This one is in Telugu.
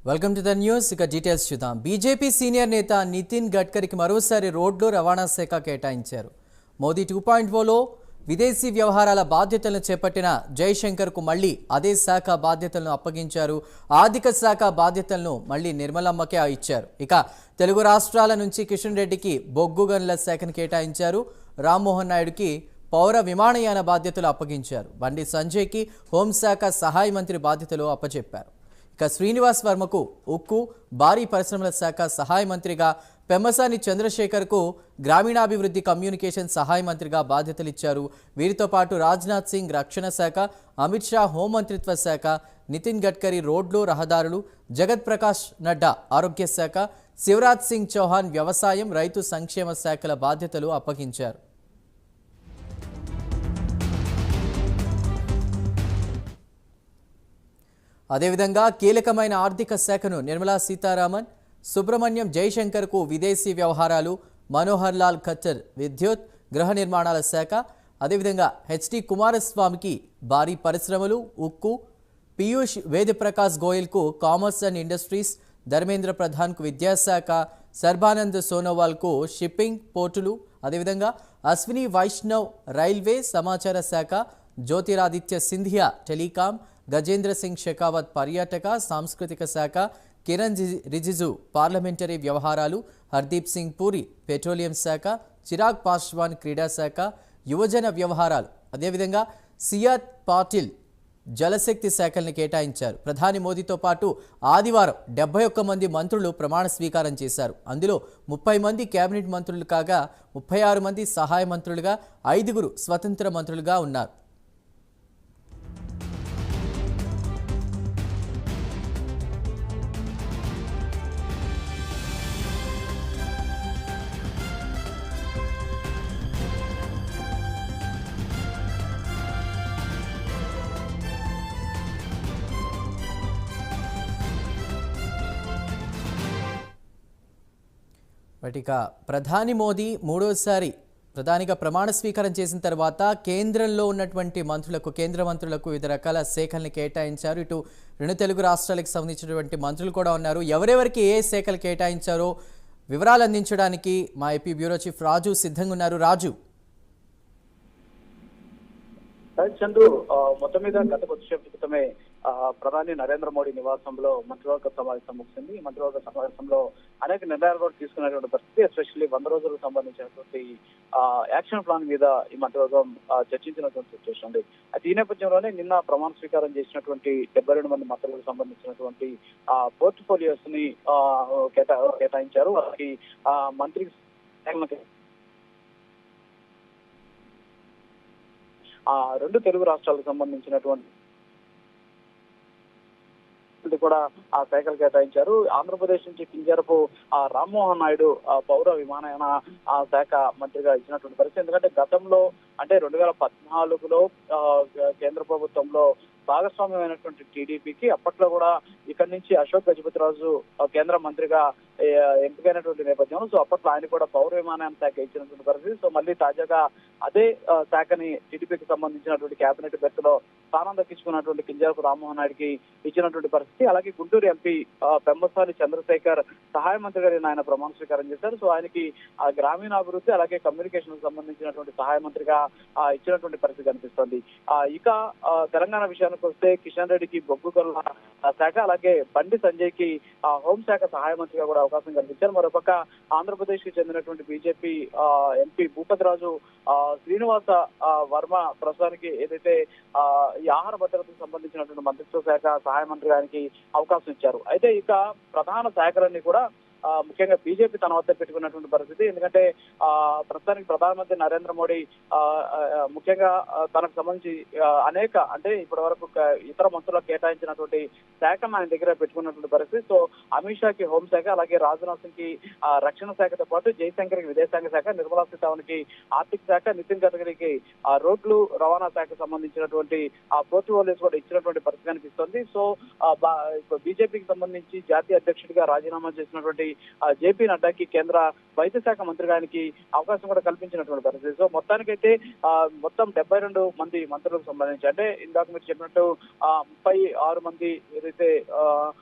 Welcome to the news. ఇక డీటెయిల్స్ చూద్దాం. బీజేపీ సీనియర్ నేత నితిన్ గడ్కరీకి మరోసారి రోడ్లు రవాణా శాఖ కేటాయించారు. మోదీ 2.0లో విదేశీ వ్యవహారాల బాధ్యతలను చేపట్టిన జైశంకర్కు మళ్లీ అదే శాఖ బాధ్యతలను అప్పగించారు. ఆర్థిక శాఖ బాధ్యతలను మళ్లీ నిర్మలమ్మకే ఇచ్చారు. ఇక తెలుగు రాష్ట్రాల నుంచి కిషన్ రెడ్డికి బొగ్గు గనుల శాఖను కేటాయించారు. రామ్మోహన్ నాయుడుకి పౌర విమానయాన బాధ్యతలు అప్పగించారు. బండి సంజయ్కి హోంశాఖ సహాయ మంత్రి బాధ్యతలు అప్పచెప్పారు. ఇక శ్రీనివాస్ వర్మకు ఉక్కు భారీ పరిశ్రమల శాఖ సహాయ మంత్రిగా, పెమ్మసాని చంద్రశేఖర్కు గ్రామీణాభివృద్ధి కమ్యూనికేషన్ సహాయ మంత్రిగా బాధ్యతలు ఇచ్చారు. వీరితో పాటు రాజ్నాథ్ సింగ్ రక్షణ శాఖ, అమిత్ షా హోంమంత్రిత్వ శాఖ, నితిన్ గడ్కరీ రోడ్లు రహదారులు, జగత్ ప్రకాష్ నడ్డా ఆరోగ్య శాఖ, శివరాజ్ సింగ్ చౌహాన్ వ్యవసాయం రైతు సంక్షేమ శాఖల బాధ్యతలు అప్పగించారు. అదేవిధంగా కీలకమైన ఆర్థిక శాఖను నిర్మలా సీతారామన్, సుబ్రహ్మణ్యం జైశంకర్కు విదేశీ వ్యవహారాలు, మనోహర్ లాల్ ఖట్టర్ విద్యుత్ గృహ నిర్మాణాల శాఖ, అదేవిధంగా హెచ్డి కుమారస్వామికి భారీ పరిశ్రమలు ఉక్కు, పీయూష్ వేదప్రకాష్ గోయల్కు కామర్స్ అండ్ ఇండస్ట్రీస్, ధర్మేంద్ర ప్రధాన్కు విద్యాశాఖ, సర్బానంద్ సోనోవాల్కు షిప్పింగ్ పోర్టులు, అదేవిధంగా అశ్విని వైష్ణవ్ రైల్వే సమాచార శాఖ, జ్యోతిరాదిత్య సింధియా టెలికాం, గజేంద్ర సింగ్ షెకావత్ పర్యాటక సాంస్కృతిక శాఖ, కిరణ్ రిజిజు పార్లమెంటరీ వ్యవహారాలు, హర్దీప్ సింగ్ పూరి పెట్రోలియం శాఖ, చిరాగ్ పాస్వాన్ క్రీడా శాఖ, యువజన వ్యవహారాలు, అదేవిధంగా సిఆర్ పాటిల్ జలశక్తి శాఖల్ని కేటాయించారు. ప్రధాని మోదీతో పాటు ఆదివారం 71 మంది మంత్రులు ప్రమాణ స్వీకారం చేశారు. అందులో 30 మంది కేబినెట్ మంత్రులు కాగా 36 మంది సహాయ మంత్రులుగా, 5 స్వతంత్ర మంత్రులుగా ఉన్నారు. ఇక ప్రధాని మోదీ మూడోసారి ప్రధానిగా ప్రమాణ స్వీకారం చేసిన తర్వాత కేంద్రంలో ఉన్నటువంటి మంత్రులకు, కేంద్ర మంత్రులకు వివిధ రకాల శాఖల్ని కేటాయించారు. ఇటు 2 తెలుగు రాష్ట్రాలకు సంబంధించినటువంటి మంత్రులు కూడా ఉన్నారు. ఎవరెవరికి ఏ శాఖలు కేటాయించారో వివరాలు అందించడానికి మా ఏపీ బ్యూరో చీఫ్ రాజు సిద్ధంగా ఉన్నారు. రాజు, చందు, మొత్తం మీద గత కొద్దిసేపు క్రితమే ప్రధాని నరేంద్ర మోడీ నివాసంలో మంత్రివర్గ సమావేశం ముగిసింది. ఈ మంత్రివర్గ సమావేశంలో అనేక నిర్ణయాలు కూడా తీసుకున్నటువంటి పరిస్థితి, ఎస్పెషల్లీ 100 రోజులకు సంబంధించినటువంటి యాక్షన్ ప్లాన్ మీద ఈ మంత్రివర్గం చర్చించినటువంటి సిచ్యువేషన్ ఉంది. అయితే ఈ నేపథ్యంలోనే నిన్న ప్రమాణ స్వీకారం చేసినటువంటి 72 మంది మంత్రులకు సంబంధించినటువంటి పోర్ట్ఫోలియోస్ ని కేటాయించారు. వారికి మంత్రి 2 తెలుగు రాష్ట్రాలకు సంబంధించినటువంటి కూడా ఆ శాఖలు కేటాయించారు. ఆంధ్రప్రదేశ్ నుంచి కింజరపు రామ్మోహన్ నాయుడు పౌర విమానయాన శాఖ మంత్రిగా ఇచ్చినటువంటి పరిస్థితి. ఎందుకంటే గతంలో అంటే 2014లో కేంద్ర ప్రభుత్వంలో భాగస్వామ్యమైనటువంటి టీడీపీకి అప్పట్లో కూడా ఇక్కడి నుంచి అశోక్ గజపతిరాజు కేంద్ర మంత్రిగా ఎంపికైనటువంటి నేపథ్యంలో సో అప్పట్లో ఆయన కూడా పౌర విమానయాన శాఖ ఇచ్చినటువంటి పరిస్థితి. సో మళ్ళీ తాజాగా అదే శాఖని టీడీపీకి సంబంధించినటువంటి కేబినెట్ బెర్త్ లో స్థానం దక్కించుకున్నటువంటి కింజరపు రామ్మోహన్ నాయుడికి ఇచ్చినటువంటి పరిస్థితి. అలాగే గుంటూరు ఎంపీ పెమ్మసాని చంద్రశేఖర్ సహాయ మంత్రిగా ఆయన ప్రమాణ స్వీకారం చేశారు. సో ఆయనకి గ్రామీణాభివృద్ధి అలాగే కమ్యూనికేషన్ సంబంధించినటువంటి సహాయ మంత్రిగా ఇచ్చినటువంటి పరిస్థితి కనిపిస్తోంది. ఇక తెలంగాణ విషయానికి వస్తే కిషన్ రెడ్డికి బొగ్గు గనుల శాఖ, అలాగే బండి సంజయ్ కి హోంశాఖ సహాయ మంత్రిగా కూడా అవకాశం కల్పించారు. మరోపక్క ఆంధ్రప్రదేశ్ కి చెందినటువంటి బీజేపీ ఎంపీ భూపతిరాజు శ్రీనివాస వర్మ ప్రస్తుతానికి ఏదైతే ఈ ఆహార భద్రతకు సంబంధించినటువంటి మంత్రిత్వ శాఖ సహాయ మంత్రి గారికి అవకాశం ఇచ్చారు. అయితే ఇక ప్రధాన శాఖలన్నీ కూడా ముఖ్యంగా బీజేపీ తన వద్ద పెట్టుకున్నటువంటి పరిస్థితి. ఎందుకంటే ప్రస్తుతానికి ప్రధానమంత్రి నరేంద్ర మోడీ ముఖ్యంగా తనకు సంబంధించి అనేక అంటే ఇప్పటి వరకు ఇతర మంత్రులకు కేటాయించినటువంటి శాఖను ఆయన దగ్గర పెట్టుకున్నటువంటి పరిస్థితి. సో అమిత్ షాకి హోంశాఖ, అలాగే రాజ్నాథ్ సింగ్ కి రక్షణ శాఖతో పాటు జైశంకర్ కి విదేశాంగ శాఖ, నిర్మలా సీతారామన్ కి ఆర్థిక శాఖ, నితిన్ గడ్కరీకి రోడ్లు రవాణా శాఖకు సంబంధించినటువంటి పోర్ట్ఫోలియోస్ కూడా ఇచ్చినటువంటి పరిస్థితి కనిపిస్తుంది. సో బీజేపీకి సంబంధించి జాతీయ అధ్యక్షుడిగా రాజీనామా చేసినటువంటి జేపీ నడ్డాకి కేంద్ర వైద్య శాఖ మంత్రిగానికి అవకాశం కూడా కల్పించినటువంటి పరిస్థితి. సో మొత్తానికైతే మొత్తం 72 మంది మంత్రులకు సంబంధించి అంటే ఇందాక మీరు చెప్పినట్టు 36 మంది ఏదైతే